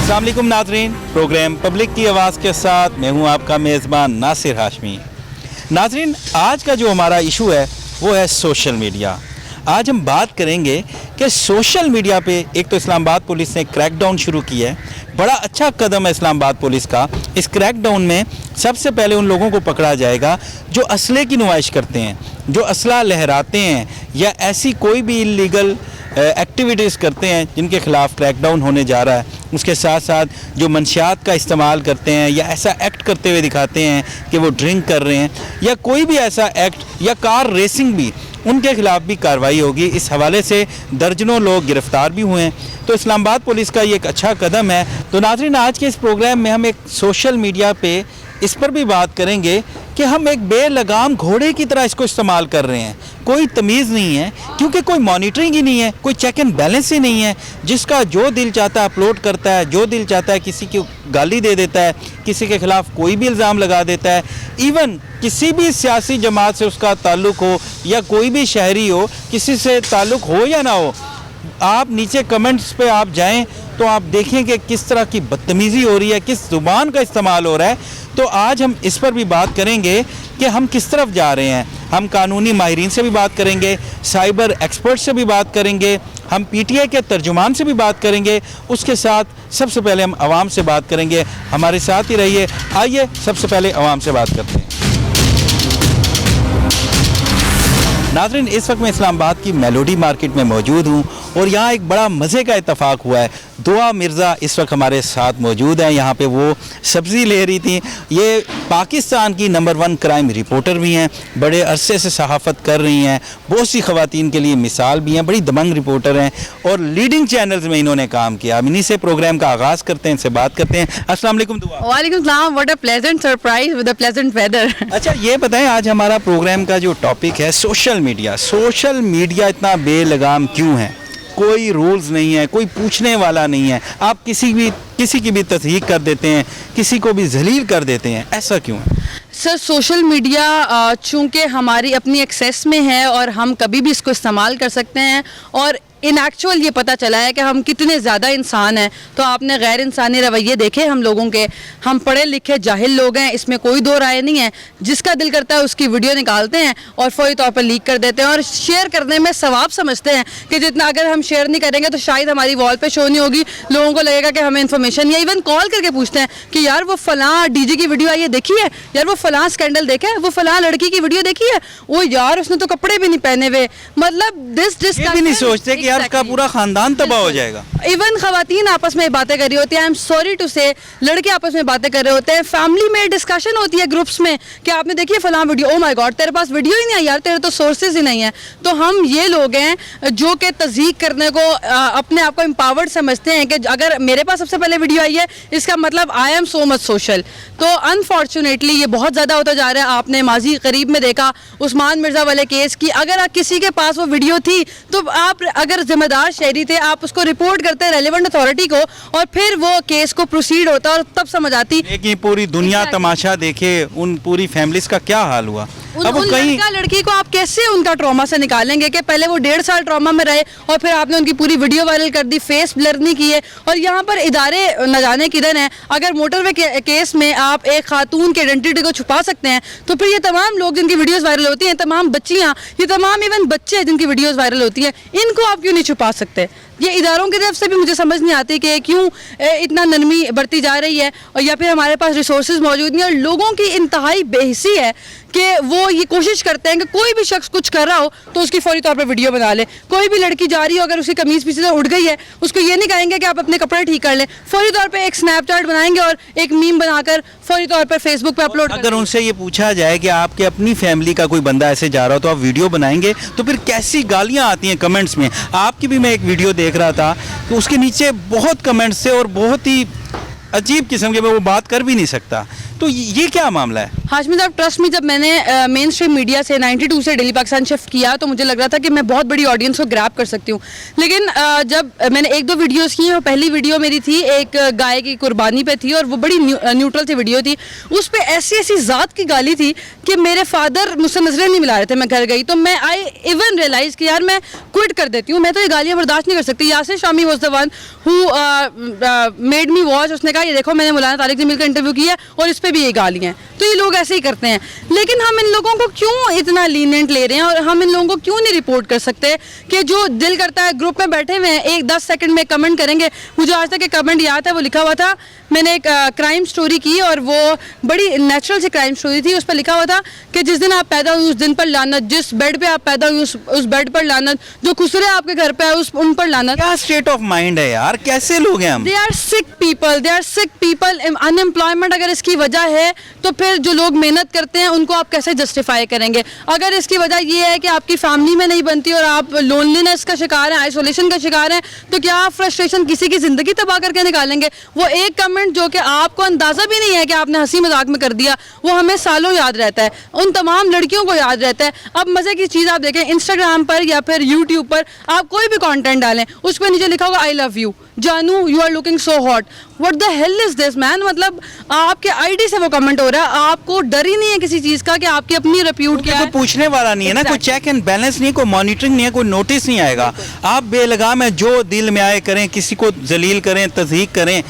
अस्सलाम वालेकुम नाज़रीन, प्रोग्राम पब्लिक की आवाज़ के साथ मैं हूं आपका मेज़बान नासिर हाशमी। नाज़रीन, आज का जो हमारा इशू है वो है सोशल मीडिया। आज हम बात करेंगे कि सोशल मीडिया पे एक तो इस्लामाबाद पुलिस ने क्रैकडाउन शुरू किया है। बड़ा अच्छा कदम है इस्लामाबाद पुलिस का। इस क्रैकडाउन में सबसे पहले उन लोगों को पकड़ा जाएगा जो असले की नुमाइश करते हैं, जो असला लहराते हैं या ऐसी कोई भी इलीगल एक्टिविटीज़ करते हैं जिनके ख़िलाफ़ क्रैकडाउन होने जा रहा है। उसके साथ साथ जो मंशियात का इस्तेमाल करते हैं या ऐसा एक्ट करते हुए दिखाते हैं कि वो ड्रिंक कर रहे हैं या कोई भी ऐसा एक्ट या कार रेसिंग भी, उनके ख़िलाफ़ भी कार्रवाई होगी। इस हवाले से दर्जनों लोग गिरफ़्तार भी हुए हैं। तो इस्लामाबाद पुलिस का ये एक अच्छा कदम है। तो नाज़रीन, आज के इस प्रोग्राम में हम एक सोशल मीडिया पे इस पर भी बात करेंगे कि हम एक बेलगाम घोड़े की तरह इसको इस्तेमाल कर रहे हैं। कोई तमीज़ नहीं है, क्योंकि कोई मॉनिटरिंग ही नहीं है, कोई चेक एंड बैलेंस ही नहीं है। जिसका जो दिल चाहता है अपलोड करता है, जो दिल चाहता है किसी की गाली दे देता है, किसी के ख़िलाफ़ कोई भी इल्ज़ाम लगा देता है। इवन किसी भी सियासी जमात से उसका ताल्लुक़ हो या कोई भी शहरी हो, किसी से ताल्लुक़ हो या ना हो, आप नीचे कमेंट्स पे आप जाएं तो आप देखें कि किस तरह की बदतमीज़ी हो रही है, किस ज़ुबान का इस्तेमाल हो रहा है। तो आज हम इस पर भी बात करेंगे कि हम किस तरफ जा रहे हैं। हम कानूनी माहिरीन से भी बात करेंगे, साइबर एक्सपर्ट से भी बात करेंगे, हम पीटीआई के तर्जुमान से भी बात करेंगे। उसके साथ सबसे पहले हम आवाम से बात करेंगे। हमारे साथ ही रहिए। आइए सबसे पहले आवाम से बात करते हैं। नाज़रीन, इस वक्त मैं इस्लामाबाद की मेलोडी मार्केट में मौजूद हूँ और यहाँ एक बड़ा मज़े का इत्तफाक हुआ है। दुआ मिर्ज़ा इस वक्त हमारे साथ मौजूद हैं। यहाँ पे वो सब्ज़ी ले रही थी। ये पाकिस्तान की नंबर 1 क्राइम रिपोर्टर भी हैं, बड़े अरसे से सहाफ़त कर रही हैं, बहुत सी ख़वातीन के लिए मिसाल भी हैं, बड़ी दबंग रिपोर्टर हैं और लीडिंग चैनल्स में इन्होंने काम किया। अब इन्हीं से प्रोग्राम का आगाज़ करते हैं, इनसे बात करते हैं। अस्सलाम वालेकुम दुआ। वालेकुम सलाम। What a pleasant surprise with a pleasant weather. अच्छा, ये बताएं, आज हमारा प्रोग्राम का जो टॉपिक है सोशल मीडिया। सोशल मीडिया इतना बेलगाम क्यों है? कोई रूल्स नहीं है, कोई पूछने वाला नहीं है। आप किसी की भी तस्दीक कर देते हैं, किसी को भी जलील कर देते हैं, ऐसा क्यों है? सर, सोशल मीडिया चूँकि हमारी अपनी एक्सेस में है और हम कभी भी इसको इस्तेमाल कर सकते हैं और इन एक्चुअल ये पता चला है कि हम कितने ज़्यादा इंसान हैं। तो आपने गैर इंसानी रवैये देखे हम लोगों के। हम पढ़े लिखे जाहिल लोग हैं, इसमें कोई दो राय नहीं है। जिसका दिल करता है उसकी वीडियो निकालते हैं और फौरी तौर पर लीक कर देते हैं और शेयर करने में सवाब समझते हैं कि जितना अगर हम शेयर नहीं करेंगे तो शायद हमारी वॉल पे शो नहीं होगी, लोगों को लगेगा कि हमें इन्फॉर्मेशन। या इवन कॉल करके पूछते हैं कि यार वो फ़लाँ डीजे की वीडियो आई है, देखी है? यार वो फ़लाँ स्कैंडल देखा है? वो फ़लाँ लड़की की वीडियो देखी है? वो यार उसने तो कपड़े भी नहीं पहने हुए। मतलब दिस भी नहीं सोचते कि यार उसका पूरा खानदान तबाह हो जाएगा। इवन खवातीन आपस में बातें कर रही होती हैं, आई एम सॉरी टू से, लड़के आपस में बातें कर रहे होते हैं, फैमिली में डिस्कशन होती है ग्रुप्स में कि आपने देखी है फलां वीडियो, ओ माय गॉड तेरे पास वीडियो ही नहीं है यार, तेरे तो सोर्सेज ही नहीं है। तो हम ये लोग हैं जो कि तस्दीक करने को अपने आप को एम्पावर्ड समझते हैं कि अगर मेरे पास सबसे पहले वीडियो आई है इसका मतलब I am so much social. तो अनफॉर्चुनेटली ये बहुत ज़्यादा होता जा रहा है। आपने माजी करीब में देखा उस्मान मिर्ज़ा वाले केस की, अगर किसी के पास वो वीडियो थी तो आप अगर जिम्मेदार शहरी थे आप उसको रिपोर्ट करते रेलेवेंट अथॉरिटी को और फिर वो केस को प्रोसीड होता और तब समझ आती। लेकिन पूरी दुनिया तमाशा देखे, उन पूरी फैमिलीज का क्या हाल हुआ। अब लड़की को आप कैसे उनका ट्रॉमा से निकालेंगे कि पहले वो 1.5 साल ट्रॉमा में रहे और फिर आपने उनकी पूरी वीडियो वायरल कर दी, फेस ब्लर नहीं किए। और यहाँ पर इदारे न जाने किधर हैं। अगर मोटरवे केस में आप एक खातून की आइडेंटिटी को छुपा सकते हैं तो फिर ये तमाम लोग जिनकी वीडियोस वायरल होती हैं, तमाम बच्चियाँ, ये तमाम इवन बच्चे जिनकी वीडियोस वायरल होती हैं, इनको आप क्यों नहीं छुपा सकते? ये इदारों की तरफ से भी मुझे समझ नहीं आती कि क्यों इतना नरमी बढ़ती जा रही है और या फिर हमारे पास रिसोर्सेज मौजूद नहीं। और लोगों की इंतहाई बेहिसी है कि वो ये कोशिश करते हैं कि कोई भी शख्स कुछ कर रहा हो तो उसकी फौरी तौर पर वीडियो बना ले। कोई भी लड़की जा रही हो, अगर उसकी कमीज़ पीछे से उठ गई है, उसको ये नहीं कहेंगे कि आप अपने कपड़े ठीक कर लें, फौरी तौर पे एक स्नैपचैट बनाएंगे और एक मीम बनाकर फौरी तौर पर फेसबुक पे अपलोड। अगर उनसे ये पूछा जाए कि आपके अपनी फैमिली का कोई बंदा ऐसे जा रहा हो तो आप वीडियो बनाएंगे, तो फिर कैसी गालियाँ आती हैं कमेंट्स में। आपकी भी मैं एक वीडियो देख रहा था तो उसके नीचे बहुत कमेंट्स थे और बहुत ही अजीब किस्म के, मैं वो बात कर भी नहीं सकता। तो ये क्या मामला है? हाशमी साहब, ट्रस्ट में, जब मैंने मेन स्ट्रीम मीडिया से 92 से डेली पाकिस्तान शिफ्ट किया तो मुझे लग रहा था कि मैं बहुत बड़ी ऑडियंस को ग्रैब कर सकती हूँ। लेकिन जब मैंने 1-2 वीडियोस की, और पहली वीडियो मेरी थी एक गाय की कुर्बानी पे थी, और वो बड़ी न्यूट्रल सी वीडियो थी। उस पर ऐसी ऐसी ज़ात की गाली थी कि मेरे फादर मुझसे नजरें नहीं मिला रहे थे। मैं घर गई तो मैं आई इवन रियलाइज़ कि यार मैं क्विट कर देती हूँ, मैं तो ये गालियाँ बर्दाश्त नहीं कर सकती। Yasir Shami was the one who made me watch. उसने कहा ये देखो मैंने मौलाना तारिक जमील का इंटरव्यू किया है और इस पर भी ये गालियाँ हैं। तो ये लोग ऐसे ही करते हैं। लेकिन हम इन लोगों को क्यों इतना लीनेंट ले रहे हैं, और हम इन लोगों को क्यों नहीं रिपोर्ट कर सकते कि जो दिल करता है ग्रुप में बैठे हुए हैं 1-10 सेकंड में कमेंट करेंगे। मुझे आज तक एक कमेंट याद है, वो लिखा हुआ था, मैंने एक क्राइम स्टोरी की और वो बड़ी नेचुरल सी क्राइम स्टोरी थी। उस पर लिखा हुआ था कि जिस दिन आप पैदा हुए उस दिन पर लानत, जिस बेड पे आप पैदा हुए उस बेड पर लानत, जो खुसरे आपके घर पे है उन पर लानत। क्या स्टेट ऑफ माइंड है यार, कैसे लोग हैं हम? They are sick people. Unemployment अगर इसकी वजह है तो फिर जो लोग मेहनत करते हैं उनको आप कैसे जस्टिफाई करेंगे? अगर इसकी वजह ये है कि आपकी फैमिली में नहीं बनती और आप लोनलीनेस का शिकार हैं, आइसोलेशन का शिकार हैं, तो क्या आप फ्रस्ट्रेशन किसी की ज़िंदगी तबाह करके निकालेंगे? वो एक कमेंट जो कि आपको अंदाज़ा भी नहीं है कि आपने हंसी मजाक में कर दिया, वो हमें सालों याद रहता है, उन तमाम लड़कियों को याद रहता है। अब मज़े की चीज़ आप देखें, इंस्टाग्राम पर या फिर यूट्यूब पर आप कोई भी कंटेंट डालें, उस पर नीचे लिखा होगा आई लव यू जानू, you are looking so hot. What the hell is this man? मतलब आपके आईडी से वो कमेंट हो रहा है, आपको डर ही नहीं है किसी चीज़ का कि आपकी अपनी रेप्यूट क्या है? कोई पूछने वाला नहीं है ना, कोई चेक एंड बैलेंस नहीं है, कोई मॉनिटरिंग नहीं है, कोई नोटिस नहीं आएगा। आप बेलगाम है, जो दिल में आए करें, किसी को जलील करें, तज़हीक करें।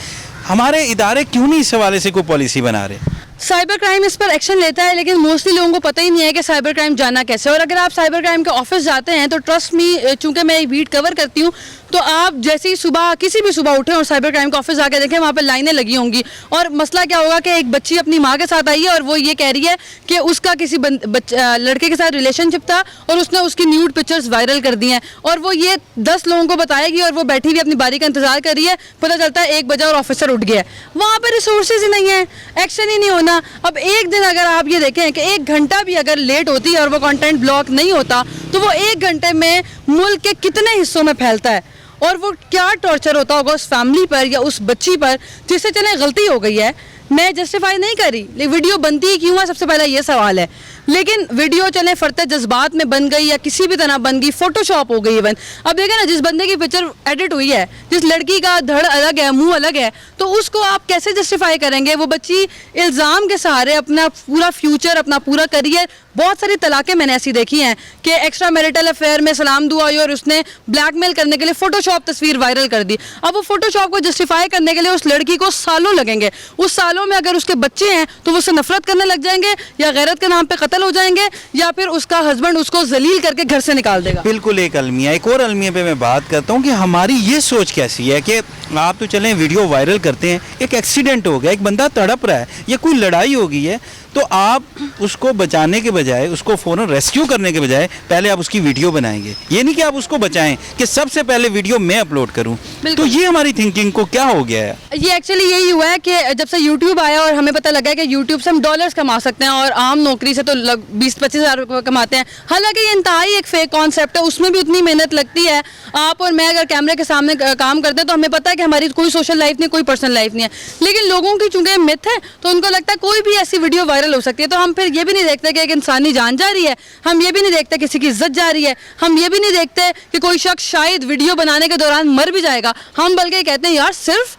हमारे इदारे क्यों नहीं इस हवाले से कोई पॉलिसी बना रहे? साइबर क्राइम इस पर एक्शन लेता है, लेकिन मोस्टली लोगों को पता ही नहीं है कि साइबर क्राइम जाना कैसे। और अगर आप साइबर क्राइम के ऑफिस जाते हैं तो ट्रस्ट मी, चूंकि मैं एक बीट कवर करती हूँ, तो आप जैसे ही सुबह किसी भी सुबह उठें और साइबर क्राइम के ऑफिस जाके देखें, वहाँ पर लाइनें लगी होंगी। और मसला क्या होगा कि एक बच्ची अपनी माँ के साथ आई है और वो ये कह रही है कि उसका किसी लड़के के साथ रिलेशनशिप था और उसने उसकी न्यूड पिक्चर्स वायरल कर दी हैं, और वो ये 10 लोगों को बताएगी और वो बैठी हुई अपनी बारी का इंतजार कर रही है। पता चलता है 1 बजे और ऑफिसर उठ गया है। वहाँ पर रिसोर्सेज ही नहीं है, एक्शन ही नहीं होना। अब एक दिन अगर आप ये देखें कि 1 घंटा भी अगर लेट होती है और वो कंटेंट ब्लॉक नहीं होता, तो वो 1 घंटे में मुल्क के कितने हिस्सों में फैलता है, और वो क्या टॉर्चर होता होगा उस फैमिली पर या उस बच्ची पर जिससे चले गलती हो गई है। मैं जस्टिफाई नहीं करी, लेकिन वीडियो बनती ही क्यों है, सबसे पहला ये सवाल है। लेकिन वीडियो चले फरते जज्बात में बन गई या किसी भी तरह बन गई, फोटोशॉप हो गई इवन। अब देखें ना, जिस बंदे की पिक्चर एडिट हुई है, जिस लड़की का धड़ अलग है, मुंह अलग है, तो उसको आप कैसे जस्टिफाई करेंगे? वो बच्ची इल्ज़ाम के सहारे अपना पूरा फ्यूचर, अपना पूरा करियर, बहुत सारी तलाक़ें मैंने ऐसी देखी हैं कि एक्स्ट्रा मैरिटल अफेयर में सलाम दुआ हुई और उसने ब्लैकमेल करने के लिए फोटोशॉप तस्वीर वायरल कर दी। अब वो फोटोशॉप को जस्टिफाई करने के लिए उस लड़की को सालों लगेंगे। उस सालों में अगर उसके बच्चे हैं तो वो उससे नफरत करने लग जाएंगे, या गैरत के नाम पे कत्ल हो जाएंगे, या फिर उसका हस्बैंड उसको जलील करके घर से निकाल देगा। बिल्कुल एक अलमिया, एक और अलमिया पे मैं बात करता हूँ कि हमारी ये सोच कैसी है कि आप तो चलें वीडियो वायरल करते हैं, एक एक्सीडेंट हो गया, एक बंदा तड़प रहा है या कोई लड़ाई हो गई है, तो आप उसको बचाने के बजाय, उसको फ़ौरन रेस्क्यू करने के बजाय पहले आप उसकी वीडियो बनाएंगे। ये नहीं कि आप उसको बचाएं कि सबसे पहले वीडियो मैं अपलोड करूं। तो ये हमारी थिंकिंग को क्या हो गया है? ये एक्चुअली यही हुआ है कि जब से यूट्यूब आया और हमें पता लगा कि यूट्यूब से हम डॉलर्स कमा सकते हैं और आम नौकरी से तो 20-25 हज़ार कमाते हैं। हालांकि ये इंतहाई एक फेक कॉन्सेप्ट है, उसमें भी उतनी मेहनत लगती है। आप और मैं अगर कैमरे के सामने काम करते हैं तो हमें पता है कि हमारी कोई सोशल लाइफ नहीं, कोई पर्सनल लाइफ नहीं है। लेकिन लोगों की चूंकि मिथ है तो उनको लगता है कोई भी ऐसी वीडियो वायरल हो सकती है। तो हम फिर ये भी नहीं देखते कि एक इंसानी जान जा रही है, हम ये भी नहीं देखते किसी की इज्जत जा रही है, हम ये भी नहीं देखते कि कोई शख्स शायद वीडियो बनाने के दौरान मर भी जाएगा। हम बल्कि कहते हैं यार सिर्फ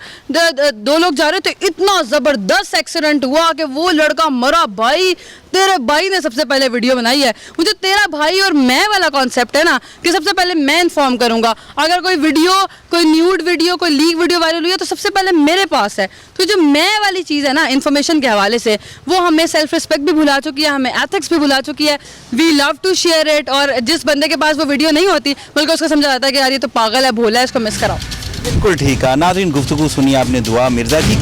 2 लोग जा रहे थे, इतना ज़बरदस्त एक्सीडेंट हुआ कि वो लड़का मरा। भाई तेरे भाई ने सबसे पहले वीडियो बनाई है। मुझे तेरा भाई और मैं वाला कॉन्सेप्ट है ना कि सबसे पहले मैं इन्फॉर्म करूंगा। अगर कोई वीडियो, कोई न्यूड वीडियो, कोई लीक वीडियो वायरल हुई है तो सबसे पहले मेरे पास है। तो जो मैं वाली चीज़ है ना इन्फॉर्मेशन के हवाले से, वो हमें सेल्फ रिस्पेक्ट भी भुला चुकी है, हमें एथिक्स भी भुला चुकी है। We love to share it, और जिस बंदे के पास वो वीडियो नहीं होती बल्कि उसको समझा जाता है कि यार ये तो पागल है, भोला है, इसको मिस कराओ। बिल्कुल ठीक है। नाज़रीन, गुफ्तगू सुनिए आपने दुआ मिर्ज़ा की।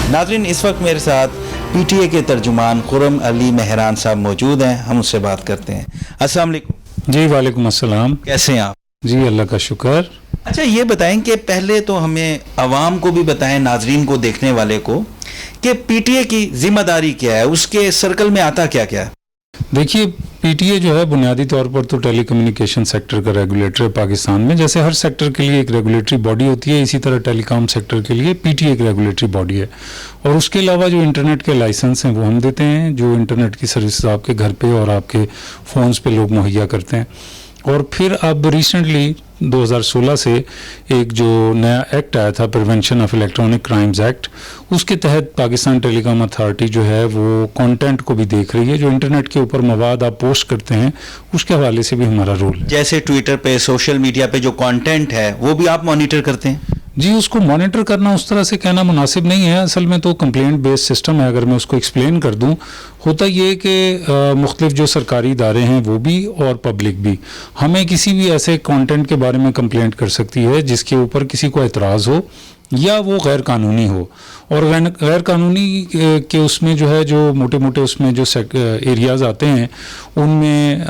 नाज़रीन, इस वक्त मेरे साथ पीटीए के तर्जुमान खुर्रम अली मेहरान साहब मौजूद हैं, हम उससे बात करते हैं। अस्सलाम वालेकुम। जी वालेकुम अस्सलाम। कैसे हैं आप? जी अल्लाह का शुक्र। अच्छा, ये बताएं कि पहले तो हमें आवाम को भी बताएं, नाजरीन को, देखने वाले को, कि पीटीए की जिम्मेदारी क्या है, उसके सर्कल में आता क्या क्या है? देखिए पीटीए जो है बुनियादी तौर पर तो टेली कम्युनिकेशन सेक्टर का रेगुलेटर है पाकिस्तान में। जैसे हर सेक्टर के लिए एक रेगुलेटरी बॉडी होती है, इसी तरह टेलीकॉम सेक्टर के लिए पीटीए एक रेगुलेटरी बॉडी है। और उसके अलावा जो इंटरनेट के लाइसेंस हैं वो हम देते हैं, जो इंटरनेट की सर्विस आपके घर पे और आपके फ़ोन्स पे लोग मुहैया करते हैं। और फिर अब रिसेंटली 2016 से एक जो नया एक्ट आया था, prevention of electronic crimes act, उसके तहत पाकिस्तान टेलीकॉम अथॉरिटी जो है वो कंटेंट को भी देख रही है। जो इंटरनेट के ऊपर मवाद आप पोस्ट करते हैं उसके हवाले से भी हमारा रोल है। जैसे ट्विटर पे, सोशल मीडिया पे जो कंटेंट है वो भी आप मॉनिटर करते हैं? जी, उसको मॉनिटर करना उस तरह से कहना मुनासिब नहीं है। असल में तो कंप्लेंट बेस्ड सिस्टम है। अगर मैं उसको एक्सप्लेन कर दूं, होता ये कि मुख्तलिफ जो सरकारी इदारे हैं वो भी और पब्लिक भी हमें किसी भी ऐसे कंटेंट के बारे में कंप्लेंट कर सकती है जिसके ऊपर किसी को एतराज़ हो या वो गैर कानूनी हो। और गैर कानूनी के उसमें जो है, जो मोटे मोटे उसमें जो एरियाज़ आते हैं उनमें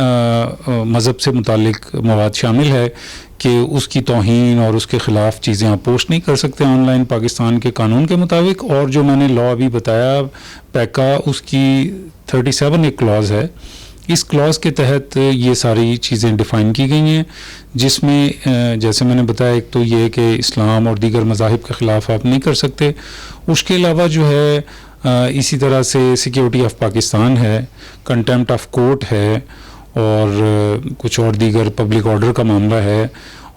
मज़हब से मुतालिक मवाद शामिल है कि उसकी तौहीन और उसके ख़िलाफ़ चीज़ें आप पोस्ट नहीं कर सकते ऑनलाइन पाकिस्तान के कानून के मुताबिक। और जो मैंने लॉ अभी बताया पैका, उसकी 37 एक क्लॉज है। इस क्लॉज के तहत ये सारी चीज़ें डिफ़ाइन की गई हैं, जिसमें जैसे मैंने बताया, एक तो ये है कि इस्लाम और दीगर मज़ाहिब के ख़िलाफ़ आप नहीं कर सकते। उसके अलावा जो है इसी तरह से सिक्योरिटी ऑफ पाकिस्तान है, कंटेम्प्ट ऑफ कोर्ट है, और कुछ और दीगर पब्लिक ऑर्डर का मामला है,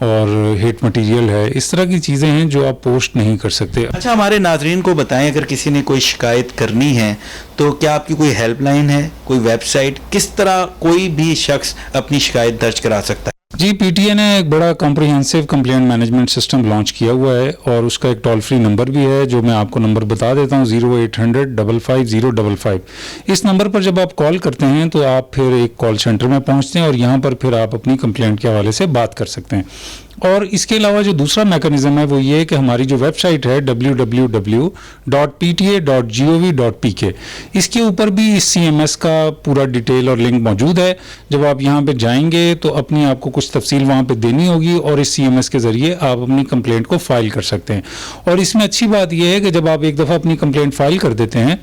और हेट मटेरियल है। इस तरह की चीज़ें हैं जो आप पोस्ट नहीं कर सकते। अच्छा, हमारे नाजरीन को बताएं, अगर किसी ने कोई शिकायत करनी है तो क्या आपकी कोई हेल्पलाइन है, कोई वेबसाइट, किस तरह कोई भी शख्स अपनी शिकायत दर्ज करा सकता है? जी, पीटीए ने एक बड़ा comprehensive complaint management system launch किया हुआ है, और उसका एक टोल फ्री नंबर भी है जो मैं आपको नंबर बता देता हूँ, 0800 55055। इस नंबर पर जब आप कॉल करते हैं तो आप फिर एक कॉल सेंटर में पहुँचते हैं और यहाँ पर फिर आप अपनी कंप्लेंट के हवाले से बात कर सकते हैं। और इसके अलावा जो दूसरा मैकेनिज्म है वो ये है कि हमारी जो वेबसाइट है www.pta.gov.pk, इसके ऊपर भी इस CMS का पूरा डिटेल और लिंक मौजूद है। जब आप यहाँ पे जाएंगे तो अपनी आपको कुछ तफसील वहाँ पे देनी होगी और इस CMS के ज़रिए आप अपनी कंप्लेंट को फाइल कर सकते हैं। और इसमें अच्छी बात यह है कि जब आप एक दफ़ा अपनी कंप्लेंट फाइल कर देते हैं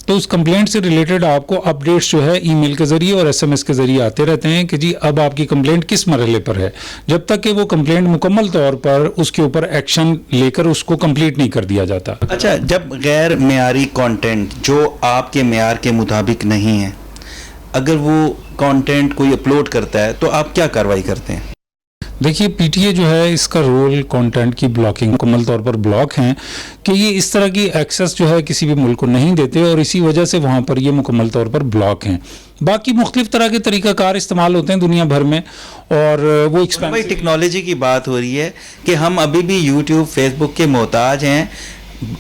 तो उस कंप्लेंट से रिलेटेड आपको अपडेट्स जो है ईमेल के ज़रिए और SMS के ज़रिए आते रहते हैं कि जी अब आपकी कंप्लेंट किस मरहले पर है, जब तक कि वो कंप्लेंट मुकम्मल तौर पर उसके ऊपर एक्शन लेकर उसको कंप्लीट नहीं कर दिया जाता। अच्छा, जब गैर मेयारी कंटेंट जो आपके मेयार के मुताबिक नहीं है, अगर वो कंटेंट कोई अपलोड करता है तो आप क्या कार्रवाई करते हैं? देखिए, पीटीए जो है इसका रोल कंटेंट की ब्लॉकिंग, मुकम्मल तौर पर ब्लॉक हैं कि ये इस तरह की एक्सेस जो है किसी भी मुल्क को नहीं देते, और इसी वजह से वहाँ पर ये मुकम्मल तौर पर ब्लॉक हैं। बाकी मुख्तलिफ तरह के तरीक़ाकार इस्तेमाल होते हैं दुनिया भर में, और वो भाई टेक्नोलॉजी की बात हो रही है कि हम अभी भी यूट्यूब, फेसबुक के मोहताज हैं,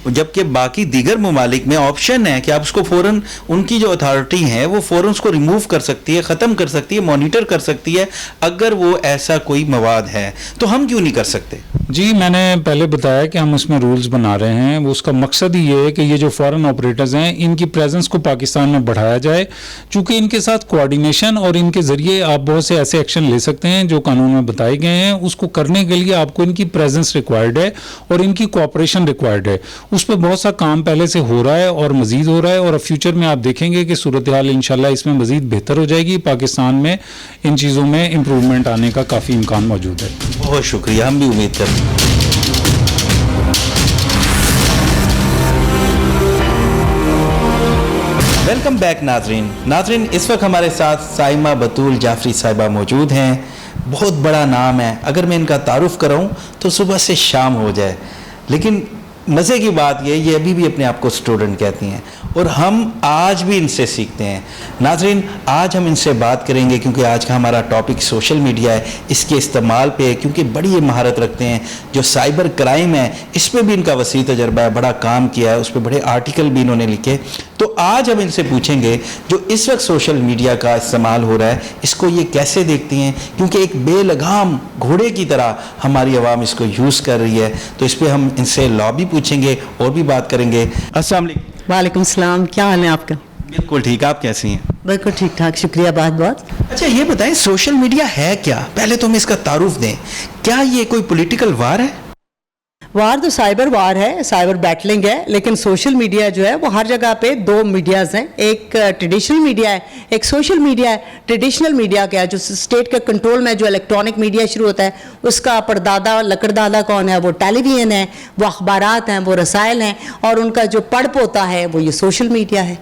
जबकि बाकी दीगर ममालिक में ऑप्शन है कि आप उसको फ़ौरन, उनकी जो अथॉरिटी है वो फ़ौरन उसको रिमूव कर सकती है, ख़त्म कर सकती है, मॉनिटर कर सकती है अगर वो ऐसा कोई मवाद है। तो हम क्यों नहीं कर सकते? जी, मैंने पहले बताया कि हम उसमें रूल्स बना रहे हैं। वो उसका मकसद ही ये है कि ये जो फॉरेन ऑपरेटर्स हैं इनकी प्रेजेंस को पाकिस्तान में बढ़ाया जाए, चूँकि इनके साथ कोऑर्डिनेशन और इनके ज़रिए आप बहुत से ऐसे एक्शन ले सकते हैं जो कानून में बताए गए हैं। उसको करने के लिए आपको इनकी प्रेजेंस रिक्वायर्ड है और इनकी कोऑपरेशन रिक्वायर्ड है। उस पर बहुत सा काम पहले से हो रहा है और मज़ीद हो रहा है, और फ्यूचर में आप देखेंगे कि सूरत हाल इंशाल्लाह इसमें मज़ीद बेहतर हो जाएगी। पाकिस्तान में इन चीज़ों में इम्प्रूवमेंट आने का काफ़ी इम्कान मौजूद है। बहुत शुक्रिया, हम भी उम्मीद करते हैं। वेलकम बैक नाजरीन, इस वक्त हमारे साथ साइमा बतूल जाफरी साहिबा मौजूद हैं। बहुत बड़ा नाम है, अगर मैं इनका तारुफ कराऊं तो सुबह से शाम हो जाए। लेकिन मज़े की बात ये अभी भी अपने आप को स्टूडेंट कहती हैं, और हम आज भी इनसे सीखते हैं। नाजरीन, आज हम इनसे बात करेंगे क्योंकि आज का हमारा टॉपिक सोशल मीडिया है, इसके इस्तेमाल पे है, क्योंकि बड़ी ये महारत रखते हैं। जो साइबर क्राइम है इस पर भी इनका वसी तजर्बा है, बड़ा काम किया है, उस पर बड़े आर्टिकल भी इन्होंने लिखे। तो आज हम इनसे पूछेंगे जो इस वक्त सोशल मीडिया का इस्तेमाल हो रहा है इसको ये कैसे देखती हैं, क्योंकि एक बेलगाम घोड़े की तरह हमारी आवाम इसको यूज़ कर रही है। तो इस पर हम इनसे लॉ भी पूछेंगे और भी बात करेंगे। अस्सलाम वालेकुम। वालेकुम सलाम, क्या हाल है आपका? बिल्कुल ठीक, आप कैसी हैं? बिल्कुल ठीक ठाक, शुक्रिया बहुत बहुत। अच्छा, ये बताएं सोशल मीडिया है क्या? पहले तो हमें इसका तारुफ दें। क्या ये कोई पॉलिटिकल वार है? वार तो साइबर वार है, साइबर बैटलिंग है, लेकिन सोशल मीडिया जो है वो हर जगह पे दो मीडियाज़ हैं, एक ट्रेडिशनल मीडिया है, एक सोशल मीडिया है। ट्रेडिशनल मीडिया क्या है, जो स्टेट के कंट्रोल में जो इलेक्ट्रॉनिक मीडिया शुरू होता है, उसका परदादा लकड़दादा कौन है, वो टेलीविज़न है, वो अखबारात हैं, वो रसायल हैं, और उनका जो पढ़ पोता है वो ये सोशल मीडिया है।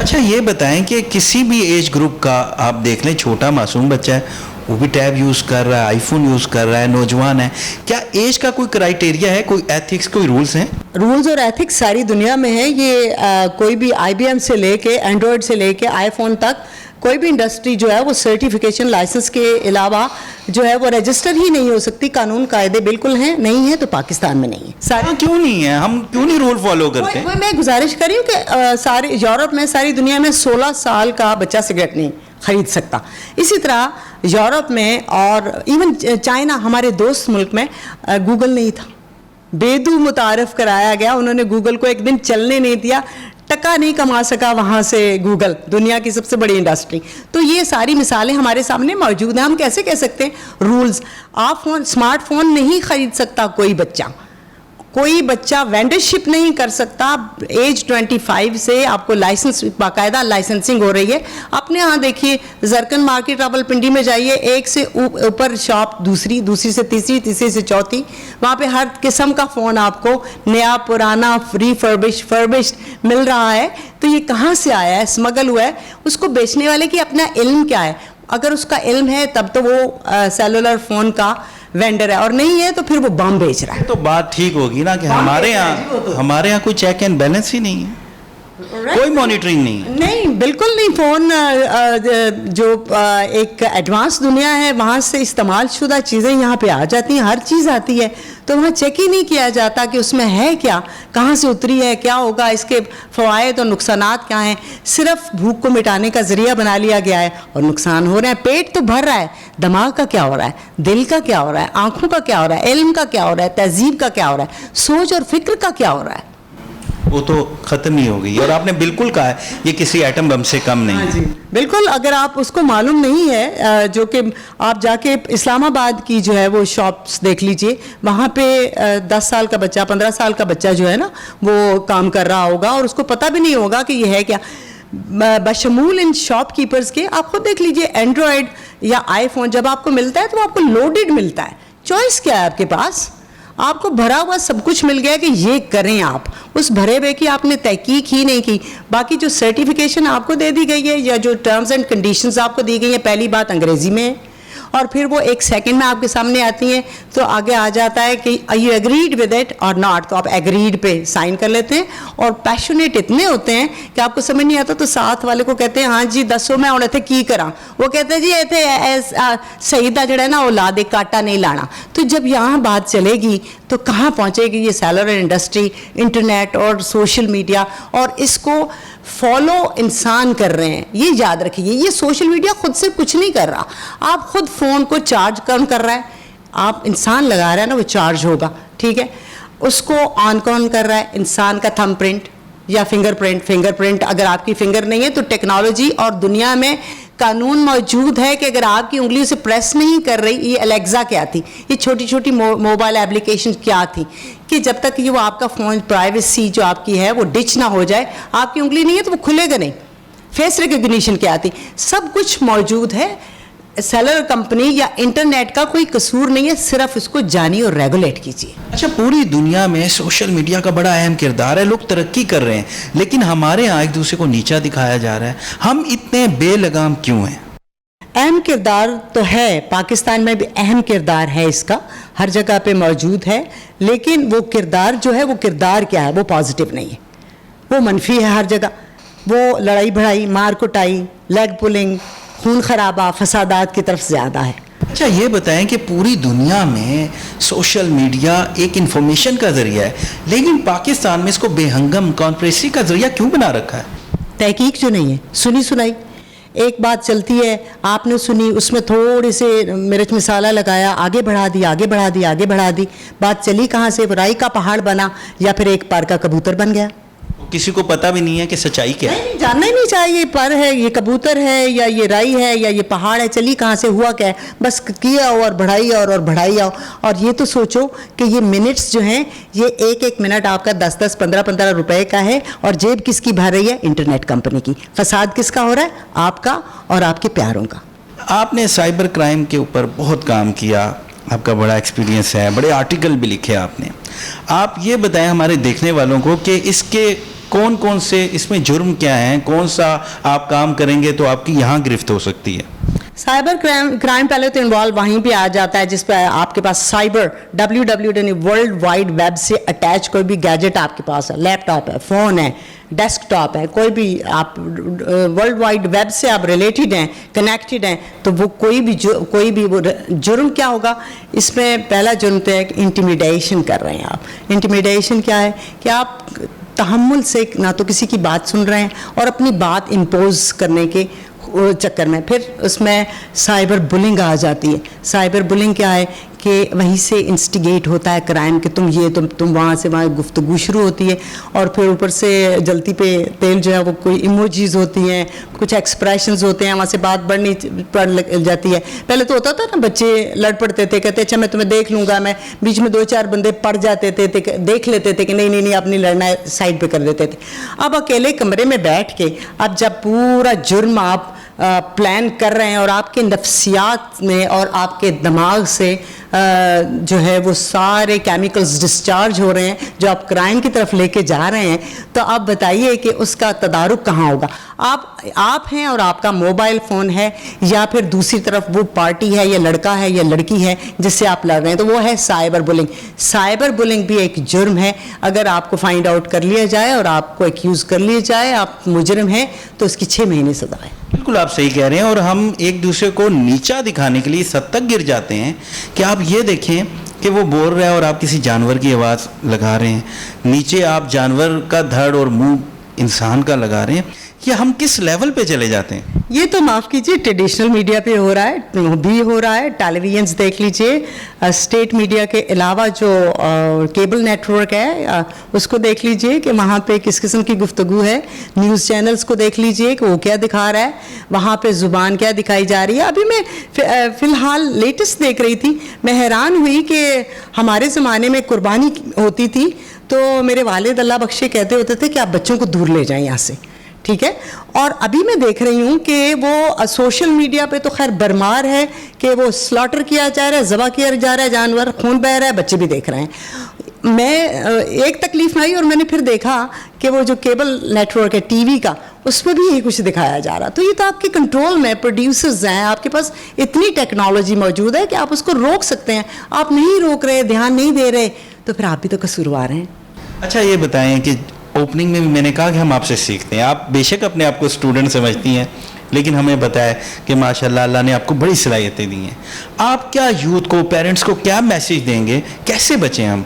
अच्छा ये बताएं कि किसी भी एज ग्रुप का आप देख लें, छोटा मासूम बच्चा है वो भी टैब यूज़ कर रहा है, आईफोन यूज़ कर रहा है, नौजवान है, क्या एज का कोई क्राइटेरिया है, कोई एथिक्स, कोई रूल्स हैं? रूल्स और एथिक्स सारी दुनिया में है। ये कोई भी IBM से लेके एंड्रॉयड से लेके आईफोन तक कोई भी इंडस्ट्री जो है वो सर्टिफिकेशन लाइसेंस के अलावा जो है वो रजिस्टर ही नहीं हो सकती। कानून कायदे बिल्कुल हैं, नहीं है तो पाकिस्तान में नहीं है। हाँ, क्यों नहीं है, हम क्यों नहीं रूल फॉलो करते? मैं गुजारिश कर रही हूँ कि सारे यूरोप में, सारी दुनिया में 16 साल का बच्चा सिगरेट नहीं खरीद सकता। इसी तरह यूरोप में और इवन चाइना, हमारे दोस्त मुल्क में गूगल नहीं था, बेदू मुतारफ कराया गया, उन्होंने गूगल को एक दिन चलने नहीं दिया, टका नहीं कमा सका वहाँ से गूगल, दुनिया की सबसे बड़ी इंडस्ट्री। तो ये सारी मिसालें हमारे सामने मौजूद हैं। हम कैसे कह सकते हैं रूल्स? आप स्मार्टफोन नहीं खरीद सकता कोई बच्चा वेंडरशिप नहीं कर सकता। एज 25 से आपको लाइसेंस, बाकायदा लाइसेंसिंग हो रही है। अपने यहाँ देखिए, जरकन मार्केट रावलपिंडी में जाइए, एक से ऊपर शॉप, दूसरी से तीसरी से चौथी, वहाँ पे हर किस्म का फ़ोन आपको नया पुराना फर्बिश्ड मिल रहा है। तो ये कहाँ से आया है? स्मगल हुआ है। उसको बेचने वाले की अपना इल्म क्या है? अगर उसका इल्म है तब तो वो सेलुलर फ़ोन का वेंडर है, और नहीं है तो फिर वो बम बेच रहा है। तो बात ठीक होगी ना कि हमारे यहाँ कोई चेक एंड बैलेंस ही नहीं है, कोई मॉनिटरिंग नहीं है। नहीं, बिल्कुल नहीं। फ़ोन जो एक एडवांस दुनिया है, वहाँ से इस्तेमाल शुदा चीज़ें यहाँ पे आ जाती हैं, हर चीज़ आती है, तो वहाँ चेक ही नहीं किया जाता कि उसमें है क्या, कहाँ से उतरी है, क्या होगा, इसके फ़वाइद और नुकसानात क्या हैं। सिर्फ भूख को मिटाने का ज़रिया बना लिया गया है और नुकसान हो रहा है। पेट तो भर रहा है, दिमाग का क्या हो रहा है, दिल का क्या हो रहा है, आँखों का क्या हो रहा है, इल्म का क्या हो रहा है, तहजीब का क्या हो रहा है, सोच और फिक्र का क्या हो रहा है, वो तो ख़त्म ही हो गई। और आपने बिल्कुल कहा है ये किसी एटम बम से कम नहीं है। बिल्कुल। अगर आप उसको मालूम नहीं है, जो कि आप जाके इस्लामाबाद की जो है वो शॉप्स देख लीजिए, वहाँ पे 10 साल का बच्चा, 15 साल का बच्चा जो है ना, वो काम कर रहा होगा और उसको पता भी नहीं होगा कि ये है क्या। बशमूल इन शॉपकीपर्स के आप खुद देख लीजिए, एंड्रॉयड या आईफोन जब आपको मिलता है तो आपको लोडेड मिलता है। चॉइस क्या है आपके पास? आपको भरा हुआ सब कुछ मिल गया कि ये करें आप, उस भरे हुए की आपने तहकीक ही नहीं की। बाकी जो सर्टिफिकेशन आपको दे दी गई है या जो टर्म्स एंड कंडीशंस आपको दी गई हैं, पहली बात अंग्रेज़ी में है, और फिर वो एक सेकंड में आपके सामने आती हैं, तो आगे आ जाता है कि यू एग्रीड विद इट और नॉट, तो आप एग्रीड पे साइन कर लेते हैं। और पैशनेट इतने होते हैं कि आपको समझ नहीं आता, तो साथ वाले को कहते हैं हाँ जी दसो मैं उन्हें थे की करा, वो कहते हैं जी इतने सईदा जड़ा है ना वो ला दे, काटा नहीं लाना। तो जब यहाँ बात चलेगी तो कहाँ पहुँचेगी ये सेलुलर इंडस्ट्री, इंटरनेट और सोशल मीडिया, और इसको फॉलो इंसान कर रहे हैं। ये याद रखिए, ये सोशल मीडिया खुद से कुछ नहीं कर रहा। आप खुद फ़ोन को चार्ज कौन कर रहा है? आप इंसान लगा रहा है ना, वो चार्ज होगा, ठीक है। उसको ऑन कौन कर रहा है? इंसान का थंब प्रिंट या फिंगरप्रिंट अगर आपकी फिंगर नहीं है तो टेक्नोलॉजी और दुनिया में कानून मौजूद है कि अगर आपकी उंगली से प्रेस नहीं कर रही, ये अलेक्सा क्या थी, ये छोटी छोटी मोबाइल एप्लीकेशन क्या थी, कि जब तक ये वो आपका फ़ोन प्राइवेसी जो आपकी है वो डिच ना हो जाए, आपकी उंगली नहीं है तो वो खुलेगा नहीं। फेस रिकग्निशन क्या थी, सब कुछ मौजूद है। सेलर कंपनी या इंटरनेट का कोई कसूर नहीं है, सिर्फ इसको जानिए और रेगुलेट कीजिए। अच्छा, पूरी दुनिया में सोशल मीडिया का बड़ा अहम किरदार है, लोग तरक्की कर रहे हैं, लेकिन हमारे यहाँ एक दूसरे को नीचा दिखाया जा रहा है। हम इतने बेलगाम क्यों हैं? अहम किरदार तो है, पाकिस्तान में भी अहम किरदार है, इसका हर जगह पे मौजूद है, लेकिन वो किरदार जो है, वो किरदार क्या है, वो पॉजिटिव नहीं है, वो मनफी है हर जगह। वो लड़ाई भड़ाई, मार कुटाई, लेग पुलिंग, खून खराबा, फसादात की तरफ ज़्यादा है। अच्छा ये बताएं कि पूरी दुनिया में सोशल मीडिया एक इंफॉर्मेशन का ज़रिया है, लेकिन पाकिस्तान में इसको बेहंगम कॉन्स्पिरेसी का ज़रिया क्यों बना रखा है? तहकीक जो नहीं है, सुनी सुनाई एक बात चलती है, आपने सुनी, उसमें थोड़े से मिर्च मसाला लगाया, आगे बढ़ा दी, बात चली कहाँ से, राई का पहाड़ बना या फिर एक पर का कबूतर बन गया। किसी को पता भी नहीं है कि सच्चाई क्या है। नहीं, जानना ही नहीं चाहिए, पर है, ये कबूतर है, या ये राई है, या ये पहाड़ है, चली कहाँ से हुआ क्या है, बस किया और बढ़ाई और बढ़ाई आओ। और ये तो सोचो कि ये मिनट्स जो हैं, ये एक एक मिनट आपका 10-10, 15-15 रुपए का है, और जेब किसकी भर रही है? इंटरनेट कंपनी की। फसाद किसका हो रहा है? आपका और आपके प्यारों का। आपने साइबर क्राइम के ऊपर बहुत काम किया, आपका बड़ा एक्सपीरियंस है, बड़े आर्टिकल भी लिखे आपने। आप ये बताएं हमारे देखने वालों को कि इसके कौन कौन से इसमें जुर्म क्या हैं, कौन सा आप काम करेंगे तो आपकी यहाँ गिरफ्त हो सकती है। साइबर क्राइम पहले तो इन्वॉल्व वहीं पे आ जाता है जिस पे आपके पास cyber www world wide web से अटैच कोई भी गैजेट आपके पास है, लैपटॉप है, फ़ोन है, डेस्कटॉप है, कोई भी आप वर्ल्ड वाइड वेब से आप रिलेटेड हैं, कनेक्टेड हैं, तो वो कोई भी वो जुर्म क्या होगा? इसमें पहला जुर्म तो है कि इंटिमिडेशन कर रहे हैं आप। इंटिमिडेशन क्या है कि आप तहम्मुल से ना तो किसी की बात सुन रहे हैं और अपनी बात इम्पोज करने के चक्कर में फिर उसमें साइबर बुलिंग आ जाती है। साइबर बुलिंग क्या है कि वहीं से इंस्टिगेट होता है क्राइम कि तुम वहाँ से वहाँ गुफ्तगू शुरू होती है, और फिर ऊपर से जलती पे तेल जो है वो कोई इमोजीज होती हैं, कुछ एक्सप्रेशंस होते हैं, वहाँ से बात बढ़ जाती है। पहले तो होता था ना, बच्चे लड़ पड़ते थे, कहते अच्छा मैं तुम्हें देख लूँगा, मैं बीच में 2-4 बंदे पड़ जाते थे, देख लेते थे कि नहीं अपनी लड़ना साइड पे कर देते थे। अब अकेले कमरे में बैठ के अब जब पूरा जुर्म आप प्लान कर रहे हैं और आपके नफ्सियात में और आपके दिमाग से जो है वो सारे केमिकल्स डिस्चार्ज हो रहे हैं जो आप क्राइम की तरफ लेके जा रहे हैं, तो आप बताइए कि उसका तदारुक कहाँ होगा? आप हैं और आपका मोबाइल फ़ोन है, या फिर दूसरी तरफ वो पार्टी है या लड़का है या लड़की है जिससे आप लड़ रहे हैं, तो वो है साइबर बुलिंग। साइबर बुलिंग भी एक जुर्म है। अगर आपको फाइंड आउट कर लिया जाए और आपको एक्यूज़ कर लिया जाए, आप मुजरिम हैं, तो उसकी 6 महीने सज़ा है। बिल्कुल आप सही कह रहे हैं, और हम एक दूसरे को नीचा दिखाने के लिए इस हद तक गिर जाते हैं कि आप ये देखें कि वो बोल रहा है और आप किसी जानवर की आवाज़ लगा रहे हैं, नीचे आप जानवर का धड़ और मुंह इंसान का लगा रहे हैं। कि हम किस लेवल पे चले जाते हैं? ये तो माफ़ कीजिए, ट्रेडिशनल मीडिया पे हो रहा है, भी हो रहा है। टेलीविजन्स देख लीजिए, स्टेट मीडिया के अलावा जो केबल नेटवर्क है उसको देख लीजिए कि वहाँ पे किस किस्म की गुफ्तगू है। न्यूज़ चैनल्स को देख लीजिए कि वो क्या दिखा रहा है, वहाँ पे ज़ुबान क्या दिखाई जा रही है। अभी मैं फ़िलहाल लेटेस्ट देख रही थी, मैं हैरान हुई कि हमारे ज़माने में कुर्बानी होती थी तो मेरे वालिद अल्लाह बख्शे कहते होते थे कि आप बच्चों को दूर ले जाएं यहाँ से, ठीक है। और अभी मैं देख रही हूँ कि वो सोशल मीडिया पे तो खैर बरमार है कि वो स्लॉटर किया जा रहा है, ज़बह किया जा रहा है जानवर, खून बह रहा है, बच्चे भी देख रहे हैं। मैं एक तकलीफ में आई और मैंने फिर देखा कि वो जो केबल नेटवर्क है टीवी का, उसमें भी यही कुछ दिखाया जा रहा। तो ये तो आपके कंट्रोल में प्रोड्यूसर्स हैं, आपके पास इतनी टेक्नोलॉजी मौजूद है कि आप उसको रोक सकते हैं। आप नहीं रोक रहे, ध्यान नहीं दे रहे, तो फिर आप भी तो कसूरवार हैं। अच्छा ये बताएं कि ओपनिंग में भी मैंने कहा कि हम आपसे सीखते हैं, आप बेशक अपने आप को स्टूडेंट समझती हैं, लेकिन हमें बताया कि माशाल्लाह अल्लाह ने आपको बड़ी सलाहियतें दी हैं। आप क्या यूथ को, पेरेंट्स को क्या मैसेज देंगे, कैसे बचें हम?